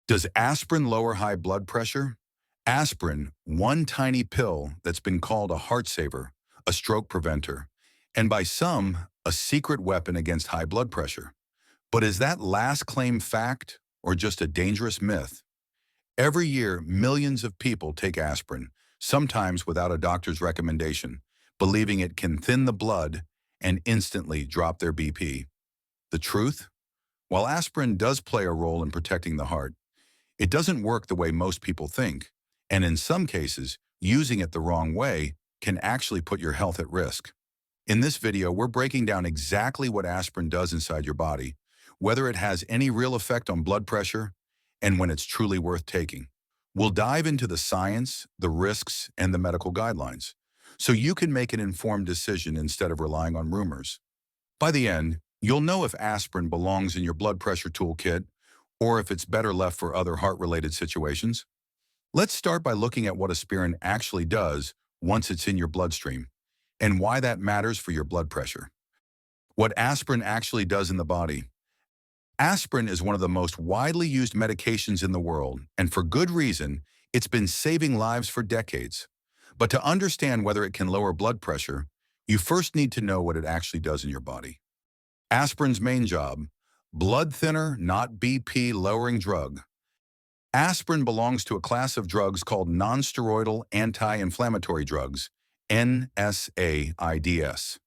Does aspirin lower high blood pressure? Aspirin, one tiny pill that's been called a heart saver, a stroke preventer, and by some, a secret weapon against high blood pressure. But is that last claim fact or just a dangerous myth? Every year, millions of people take aspirin, sometimes without a doctor's recommendation, believing it can thin the blood and instantly drop their BP. The truth? While aspirin does play a role in protecting the heart, it doesn't work the way most people think, and in some cases, using it the wrong way can actually put your health at risk. In this video, we're breaking down exactly what aspirin does inside your body, whether it has any real effect on blood pressure, and when it's truly worth taking. We'll dive into the science, the risks, and the medical guidelines, so you can make an informed decision instead of relying on rumors. By the end, you'll know if aspirin belongs in your blood pressure toolkit or if it's better left for other heart-related situations. Let's start by looking at what aspirin actually does once it's in your bloodstream, and why that matters for your blood pressure. What aspirin actually does in the body. Aspirin is one of the most widely used medications in the world, and for good reason, it's been saving lives for decades. But to understand whether it can lower blood pressure, you first need to know what it actually does in your body. Aspirin's main job: blood thinner, not BP-lowering drug. Aspirin belongs to a class of drugs called nonsteroidal anti-inflammatory drugs, NSAIDs.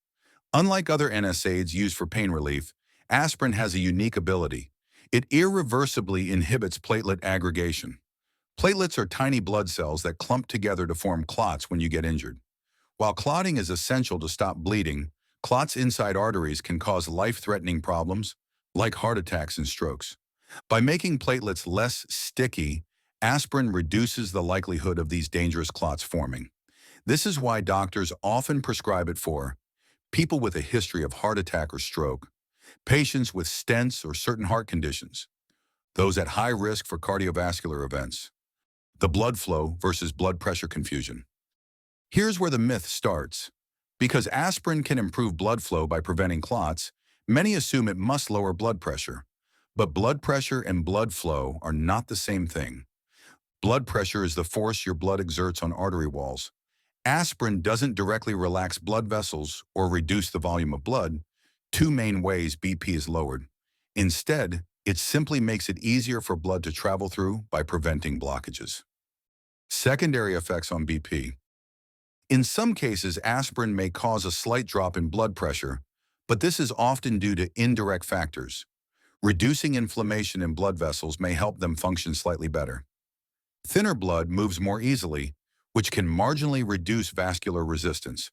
Unlike other NSAIDs used for pain relief, aspirin has a unique ability. It irreversibly inhibits platelet aggregation. Platelets are tiny blood cells that clump together to form clots when you get injured. While clotting is essential to stop bleeding, clots inside arteries can cause life-threatening problems, like heart attacks and strokes. By making platelets less sticky, aspirin reduces the likelihood of these dangerous clots forming. This is why doctors often prescribe it for people with a history of heart attack or stroke, patients with stents or certain heart conditions, those at high risk for cardiovascular events. The blood flow versus blood pressure confusion. Here's where the myth starts. Because aspirin can improve blood flow by preventing clots, many assume it must lower blood pressure. But blood pressure and blood flow are not the same thing. Blood pressure is the force your blood exerts on artery walls. Aspirin doesn't directly relax blood vessels or reduce the volume of blood, two main ways BP is lowered. Instead, it simply makes it easier for blood to travel through by preventing blockages. Secondary effects on BP. In some cases, aspirin may cause a slight drop in blood pressure, but this is often due to indirect factors. Reducing inflammation in blood vessels may help them function slightly better. Thinner blood moves more easily, which can marginally reduce vascular resistance.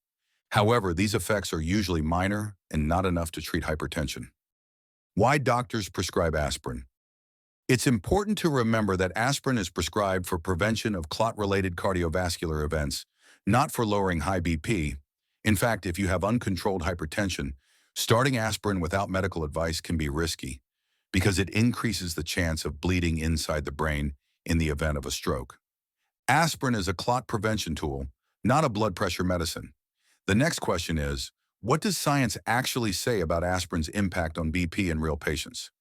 However, these effects are usually minor and not enough to treat hypertension. Why doctors prescribe aspirin? It's important to remember that aspirin is prescribed for prevention of clot-related cardiovascular events, not for lowering high BP. In fact, if you have uncontrolled hypertension, starting aspirin without medical advice can be risky because it increases the chance of bleeding inside the brain in the event of a stroke. Aspirin is a clot prevention tool, not a blood pressure medicine. The next question is, what does science actually say about aspirin's impact on BP in real patients?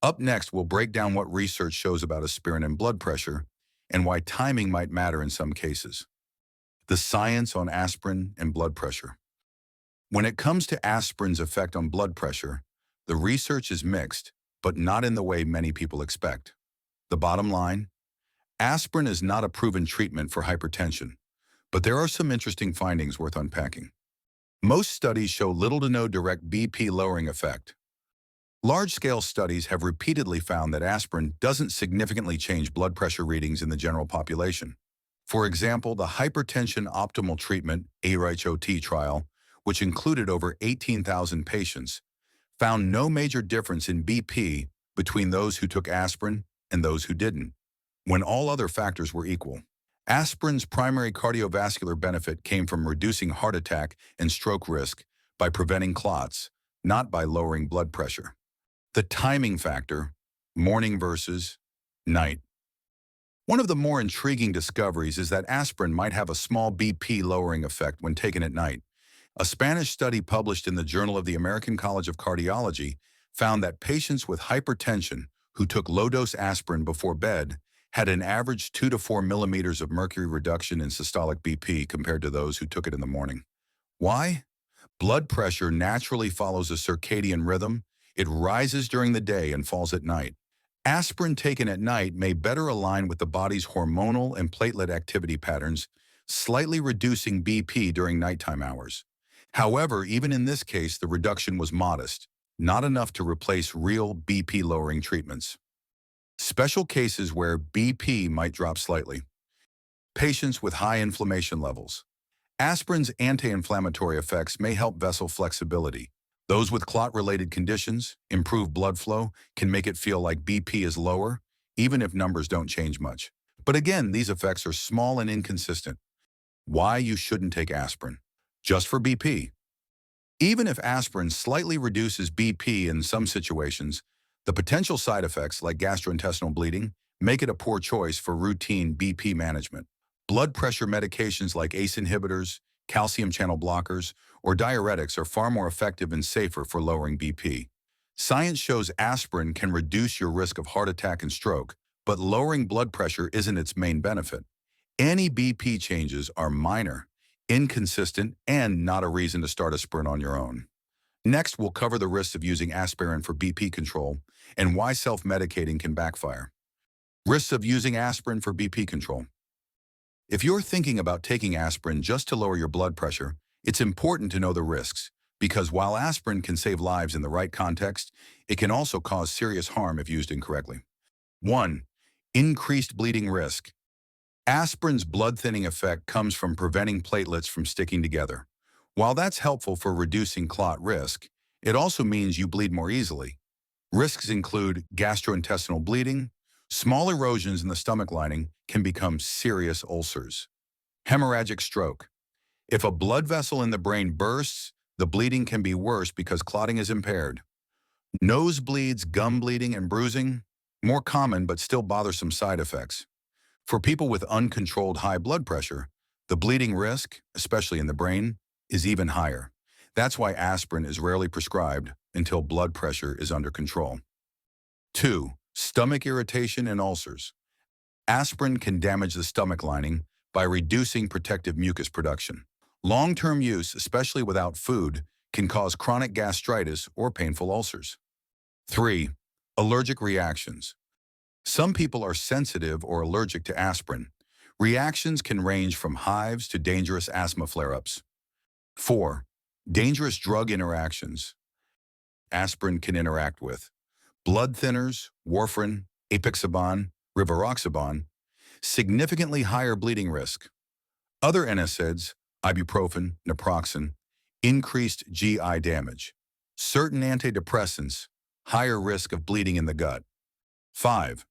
Up next, we'll break down what research shows about aspirin and blood pressure and why timing might matter in some cases. The science on aspirin and blood pressure. When it comes to aspirin's effect on blood pressure, the research is mixed, but not in the way many people expect. The bottom line? Aspirin is not a proven treatment for hypertension, but there are some interesting findings worth unpacking. Most studies show little to no direct BP-lowering effect. Large-scale studies have repeatedly found that aspirin doesn't significantly change blood pressure readings in the general population. For example, the Hypertension Optimal Treatment (HOT) trial, which included over 18,000 patients, found no major difference in BP between those who took aspirin and those who didn't, when all other factors were equal. Aspirin's primary cardiovascular benefit came from reducing heart attack and stroke risk by preventing clots, not by lowering blood pressure. The timing factor, morning versus night. One of the more intriguing discoveries is that aspirin might have a small BP lowering effect when taken at night. A Spanish study published in the Journal of the American College of Cardiology found that patients with hypertension who took low-dose aspirin before bed had an average 2 to 4 millimeters of mercury reduction in systolic BP compared to those who took it in the morning. Why? Blood pressure naturally follows a circadian rhythm. It rises during the day and falls at night. Aspirin taken at night may better align with the body's hormonal and platelet activity patterns, slightly reducing BP during nighttime hours. However, even in this case, the reduction was modest, not enough to replace real BP-lowering treatments. Special cases where BP might drop slightly. Patients with high inflammation levels. Aspirin's anti-inflammatory effects may help vessel flexibility. Those with clot-related conditions, improved blood flow, can make it feel like BP is lower, even if numbers don't change much. But again, these effects are small and inconsistent. Why you shouldn't take aspirin? Just for BP. Even if aspirin slightly reduces BP in some situations, the potential side effects like gastrointestinal bleeding make it a poor choice for routine BP management. Blood pressure medications like ACE inhibitors, calcium channel blockers, or diuretics are far more effective and safer for lowering BP. Science shows aspirin can reduce your risk of heart attack and stroke, but lowering blood pressure isn't its main benefit. Any BP changes are minor, inconsistent, and not a reason to start aspirin on your own. Next, we'll cover the risks of using aspirin for BP control and why self-medicating can backfire. Risks of using aspirin for BP control. If you're thinking about taking aspirin just to lower your blood pressure, it's important to know the risks, because while aspirin can save lives in the right context, it can also cause serious harm if used incorrectly. 1. Increased bleeding risk. Aspirin's blood-thinning effect comes from preventing platelets from sticking together. While that's helpful for reducing clot risk, it also means you bleed more easily. Risks include gastrointestinal bleeding. Small erosions in the stomach lining can become serious ulcers. Hemorrhagic stroke. If a blood vessel in the brain bursts, the bleeding can be worse because clotting is impaired. Nosebleeds, gum bleeding, and bruising, more common but still bothersome side effects. For people with uncontrolled high blood pressure, the bleeding risk, especially in the brain, is even higher. That's why aspirin is rarely prescribed until blood pressure is under control. 2. Stomach irritation and ulcers. Aspirin can damage the stomach lining by reducing protective mucus production. Long-term use, especially without food, can cause chronic gastritis or painful ulcers. 3. Allergic reactions. Some people are sensitive or allergic to aspirin. Reactions can range from hives to dangerous asthma flare-ups. 4. Dangerous drug interactions. Aspirin can interact with blood thinners, warfarin, apixaban, rivaroxaban, significantly higher bleeding risk. Other NSAIDs, ibuprofen, naproxen, increased GI damage. Certain antidepressants, higher risk of bleeding in the gut. 5.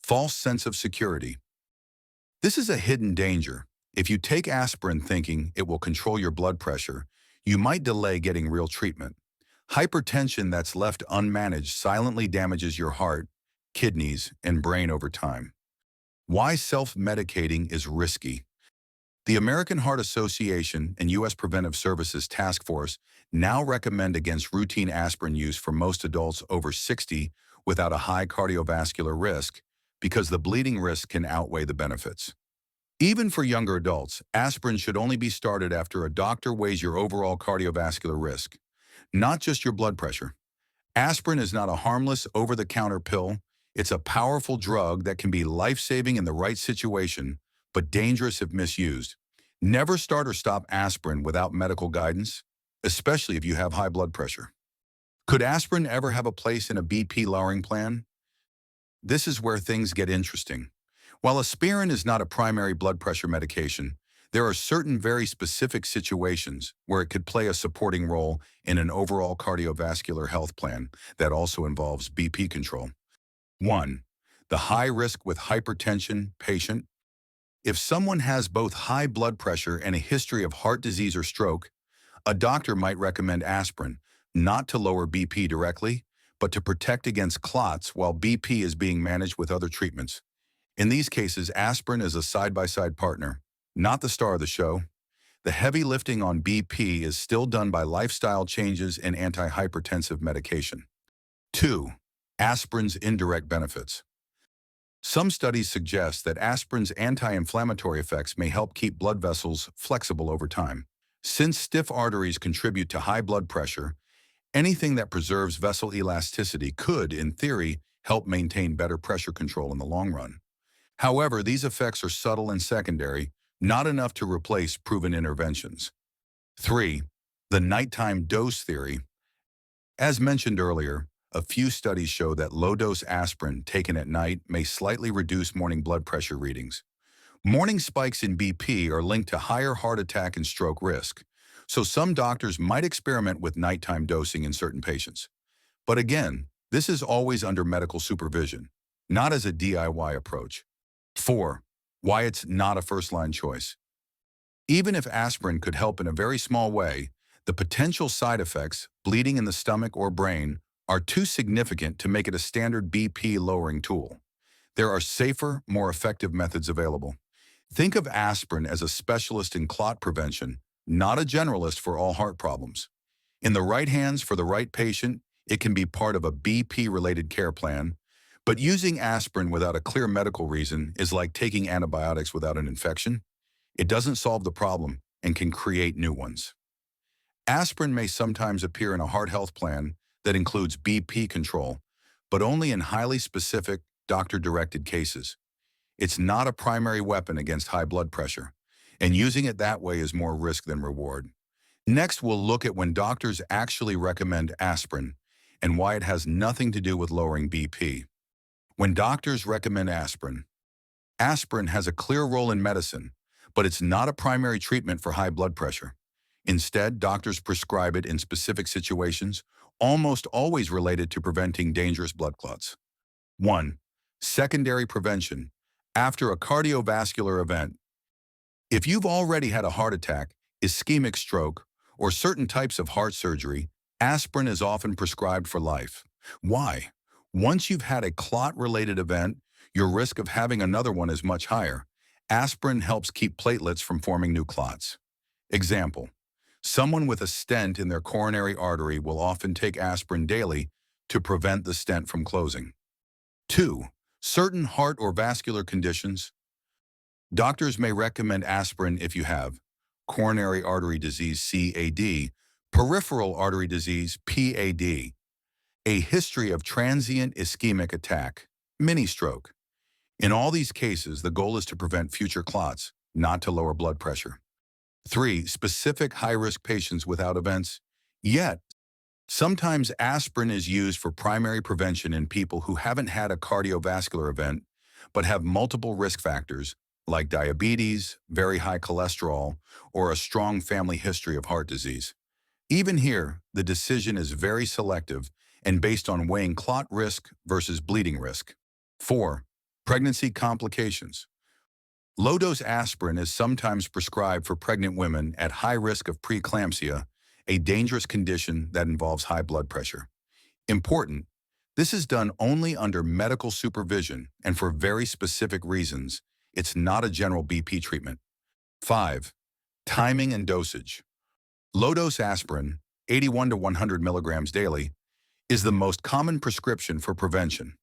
False sense of security. This is a hidden danger. If you take aspirin thinking it will control your blood pressure, you might delay getting real treatment. Hypertension that's left unmanaged silently damages your heart, kidneys, and brain over time. Why self-medicating is risky. The American Heart Association and U.S. Preventive Services Task Force now recommend against routine aspirin use for most adults over 60 without a high cardiovascular risk because the bleeding risk can outweigh the benefits. Even for younger adults, aspirin should only be started after a doctor weighs your overall cardiovascular risk, not just your blood pressure. Aspirin is not a harmless, over-the-counter pill. It's a powerful drug that can be life-saving in the right situation, but dangerous if misused. Never start or stop aspirin without medical guidance, especially if you have high blood pressure. Could aspirin ever have a place in a BP lowering plan? This is where things get interesting. While aspirin is not a primary blood pressure medication, there are certain very specific situations where it could play a supporting role in an overall cardiovascular health plan that also involves BP control. 1. The high risk with hypertension patient. If someone has both high blood pressure and a history of heart disease or stroke, a doctor might recommend aspirin, not to lower BP directly, but to protect against clots while BP is being managed with other treatments. In these cases, aspirin is a side-by-side partner, not the star of the show. The heavy lifting on BP is still done by lifestyle changes and antihypertensive medication. 2. Aspirin's indirect benefits. Some studies suggest that aspirin's anti-inflammatory effects may help keep blood vessels flexible over time. Since stiff arteries contribute to high blood pressure, anything that preserves vessel elasticity could, in theory, help maintain better pressure control in the long run. However, these effects are subtle and secondary, not enough to replace proven interventions. 3. The nighttime dose theory. As mentioned earlier, a few studies show that low-dose aspirin taken at night may slightly reduce morning blood pressure readings. Morning spikes in BP are linked to higher heart attack and stroke risk, so some doctors might experiment with nighttime dosing in certain patients. But again, this is always under medical supervision, not as a DIY approach. 4. Why it's not a first-line choice. Even if aspirin could help in a very small way, the potential side effects, bleeding in the stomach or brain, are too significant to make it a standard BP-lowering tool. There are safer, more effective methods available. Think of aspirin as a specialist in clot prevention, not a generalist for all heart problems. In the right hands for the right patient, it can be part of a BP-related care plan, but using aspirin without a clear medical reason is like taking antibiotics without an infection. It doesn't solve the problem and can create new ones. Aspirin may sometimes appear in a heart health plan that includes BP control, but only in highly specific, doctor-directed cases. It's not a primary weapon against high blood pressure, and using it that way is more risk than reward. Next, we'll look at when doctors actually recommend aspirin and why it has nothing to do with lowering BP. When doctors recommend aspirin, aspirin has a clear role in medicine, but it's not a primary treatment for high blood pressure. Instead, doctors prescribe it in specific situations, almost always related to preventing dangerous blood clots. 1. Secondary prevention. After a cardiovascular event, if you've already had a heart attack, ischemic stroke, or certain types of heart surgery, aspirin is often prescribed for life. Why? Once you've had a clot-related event, your risk of having another one is much higher. Aspirin helps keep platelets from forming new clots. Example: someone with a stent in their coronary artery will often take aspirin daily to prevent the stent from closing. 2. Certain heart or vascular conditions. Doctors may recommend aspirin if you have coronary artery disease (CAD), peripheral artery disease (PAD), a history of transient ischemic attack, mini-stroke. In all these cases, the goal is to prevent future clots, not to lower blood pressure. 3. Specific high-risk patients without events. Yet, sometimes aspirin is used for primary prevention in people who haven't had a cardiovascular event but have multiple risk factors like diabetes, very high cholesterol, or a strong family history of heart disease. Even here, the decision is very selective and based on weighing clot risk versus bleeding risk. 4. Pregnancy complications. Low-dose aspirin is sometimes prescribed for pregnant women at high risk of preeclampsia, a dangerous condition that involves high blood pressure. Important: this is done only under medical supervision and for very specific reasons. It's not a general BP treatment. 5. Timing and dosage. Low-dose aspirin, 81 to 100 milligrams daily, is the most common prescription for prevention.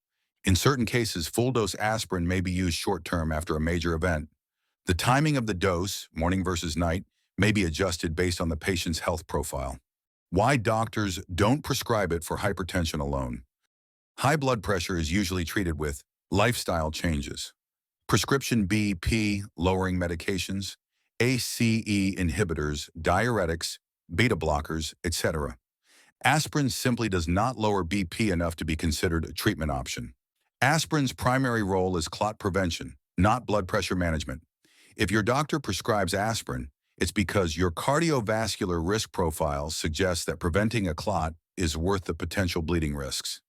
In certain cases, full-dose aspirin may be used short-term after a major event. The timing of the dose, morning versus night, may be adjusted based on the patient's health profile. Why doctors don't prescribe it for hypertension alone. High blood pressure is usually treated with lifestyle changes, prescription BP lowering medications, ACE inhibitors, diuretics, beta blockers, etc. Aspirin simply does not lower BP enough to be considered a treatment option. Aspirin's primary role is clot prevention, not blood pressure management. If your doctor prescribes aspirin, it's because your cardiovascular risk profile suggests that preventing a clot is worth the potential bleeding risks.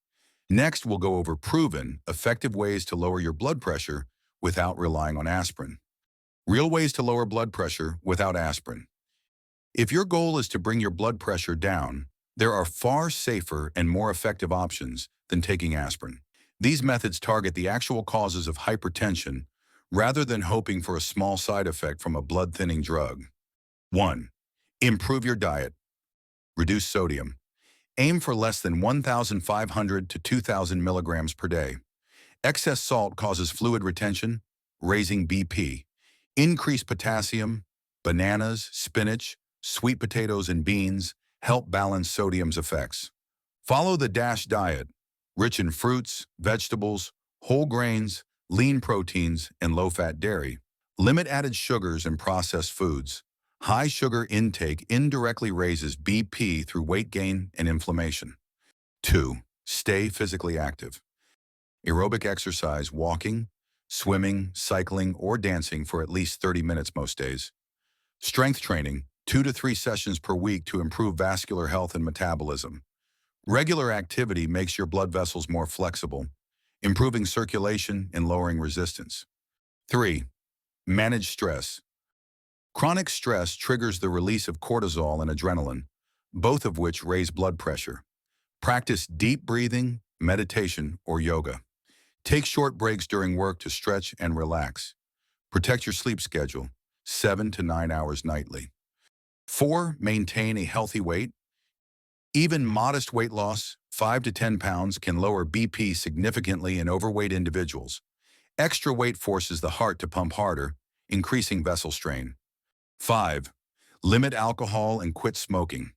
Next, we'll go over proven, effective ways to lower your blood pressure without relying on aspirin. Real ways to lower blood pressure without aspirin. If your goal is to bring your blood pressure down, there are far safer and more effective options than taking aspirin. These methods target the actual causes of hypertension rather than hoping for a small side effect from a blood-thinning drug. 1. Improve your diet. Reduce sodium. Aim for less than 1,500 to 2,000 milligrams per day. Excess salt causes fluid retention, raising BP. Increased potassium, bananas, spinach, sweet potatoes, and beans help balance sodium's effects. Follow the DASH diet, rich in fruits, vegetables, whole grains, lean proteins, and low-fat dairy. Limit added sugars and processed foods. High sugar intake indirectly raises BP through weight gain and inflammation. 2. Stay physically active. Aerobic exercise, walking, swimming, cycling, or dancing for at least 30 minutes most days. Strength training, 2 to 3 sessions per week to improve vascular health and metabolism. Regular activity makes your blood vessels more flexible, improving circulation and lowering resistance. 3. Manage stress. Chronic stress triggers the release of cortisol and adrenaline, both of which raise blood pressure. Practice deep breathing, meditation, or yoga. Take short breaks during work to stretch and relax. Protect your sleep schedule, 7 to 9 hours nightly. 4. Maintain a healthy weight. Even modest weight loss, 5 to 10 pounds, can lower BP significantly in overweight individuals. Extra weight forces the heart to pump harder, increasing vessel strain. 5. Limit alcohol and quit smoking.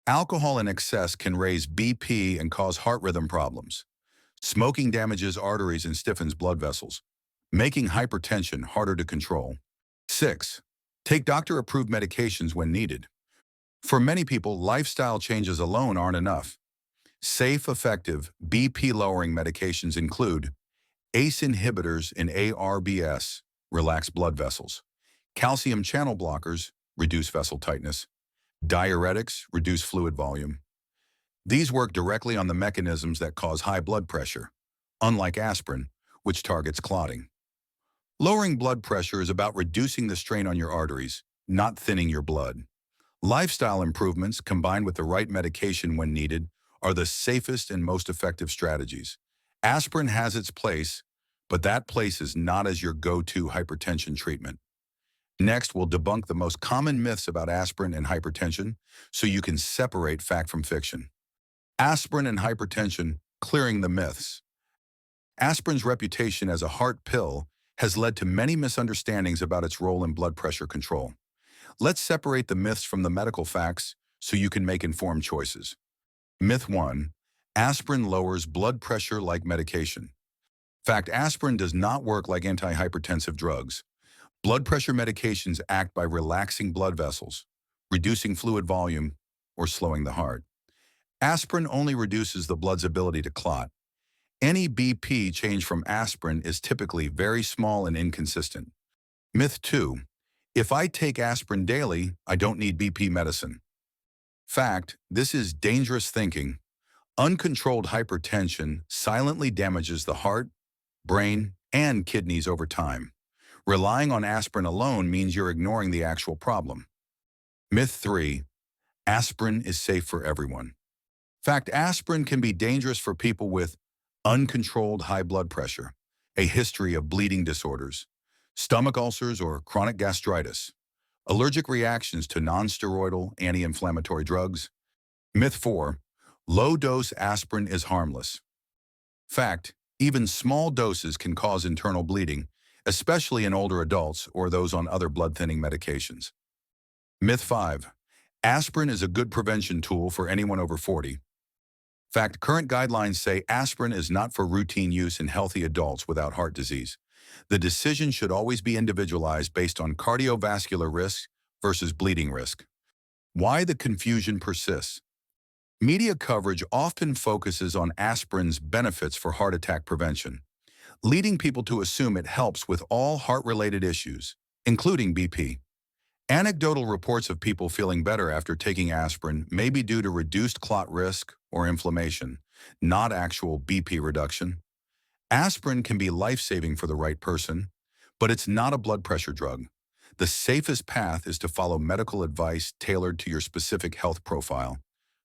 Alcohol in excess can raise BP and cause heart rhythm problems. Smoking damages arteries and stiffens blood vessels, making hypertension harder to control. 6. Take doctor-approved medications when needed. For many people, lifestyle changes alone aren't enough. Safe, effective, BP-lowering medications include ACE inhibitors and ARBs, relax blood vessels. Calcium channel blockers, reduce vessel tightness. Diuretics, reduce fluid volume. These work directly on the mechanisms that cause high blood pressure, unlike aspirin, which targets clotting. Lowering blood pressure is about reducing the strain on your arteries, not thinning your blood. Lifestyle improvements, combined with the right medication when needed, are the safest and most effective strategies. Aspirin has its place, but that place is not as your go-to hypertension treatment. Next, we'll debunk the most common myths about aspirin and hypertension so you can separate fact from fiction. Aspirin and hypertension, clearing the myths. Aspirin's reputation as a heart pill has led to many misunderstandings about its role in blood pressure control. Let's separate the myths from the medical facts so you can make informed choices. Myth 1. Aspirin lowers blood pressure like medication. Fact: aspirin does not work like antihypertensive drugs. Blood pressure medications act by relaxing blood vessels, reducing fluid volume, or slowing the heart. Aspirin only reduces the blood's ability to clot. Any BP change from aspirin is typically very small and inconsistent. Myth 2. If I take aspirin daily, I don't need BP medicine. Fact: this is dangerous thinking. Uncontrolled hypertension silently damages the heart, brain, and kidneys over time. Relying on aspirin alone means you're ignoring the actual problem. Myth 3. Aspirin is safe for everyone. Fact: aspirin can be dangerous for people with uncontrolled high blood pressure, a history of bleeding disorders, stomach ulcers or chronic gastritis, allergic reactions to non-steroidal anti-inflammatory drugs. Myth 4. Low-dose aspirin is harmless. Fact: even small doses can cause internal bleeding, especially in older adults or those on other blood-thinning medications. Myth 5. Aspirin is a good prevention tool for anyone over 40. Fact: current guidelines say aspirin is not for routine use in healthy adults without heart disease. The decision should always be individualized based on cardiovascular risk versus bleeding risk. Why the confusion persists? Media coverage often focuses on aspirin's benefits for heart attack prevention, leading people to assume it helps with all heart-related issues, including BP. Anecdotal reports of people feeling better after taking aspirin may be due to reduced clot risk or inflammation, not actual BP reduction. Aspirin can be life-saving for the right person, but it's not a blood pressure drug. The safest path is to follow medical advice tailored to your specific health profile,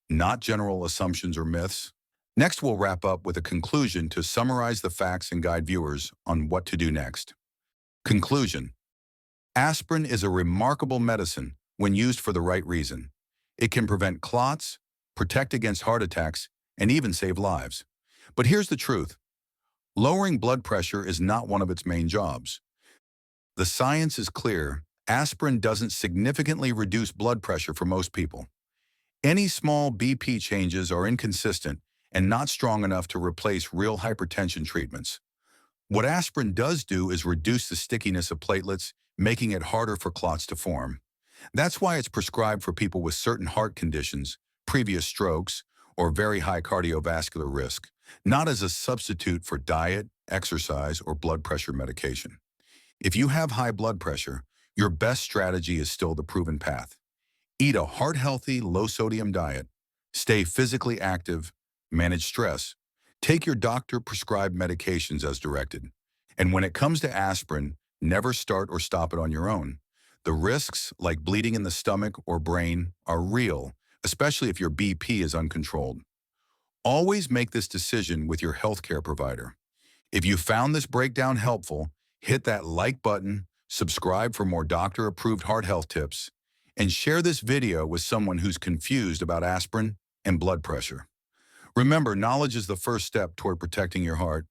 not general assumptions or myths. Next, we'll wrap up with a conclusion to summarize the facts and guide viewers on what to do next. Conclusion: aspirin is a remarkable medicine when used for the right reason. It can prevent clots, protect against heart attacks, and even save lives. But here's the truth. Lowering blood pressure is not one of its main jobs. The science is clear. Aspirin doesn't significantly reduce blood pressure for most people. Any small BP changes are inconsistent and not strong enough to replace real hypertension treatments. What aspirin does do is reduce the stickiness of platelets, making it harder for clots to form. That's why it's prescribed for people with certain heart conditions, previous strokes, or very high cardiovascular risk, not as a substitute for diet, exercise, or blood pressure medication. If you have high blood pressure, your best strategy is still the proven path. Eat a heart-healthy, low-sodium diet, stay physically active, manage stress, take your doctor-prescribed medications as directed. And when it comes to aspirin, never start or stop it on your own. The risks, like bleeding in the stomach or brain, are real, especially if your BP is uncontrolled. Always make this decision with your healthcare provider. If you found this breakdown helpful, hit that like button, subscribe for more doctor-approved heart health tips, and share this video with someone who's confused about aspirin and blood pressure. Remember, knowledge is the first step toward protecting your heart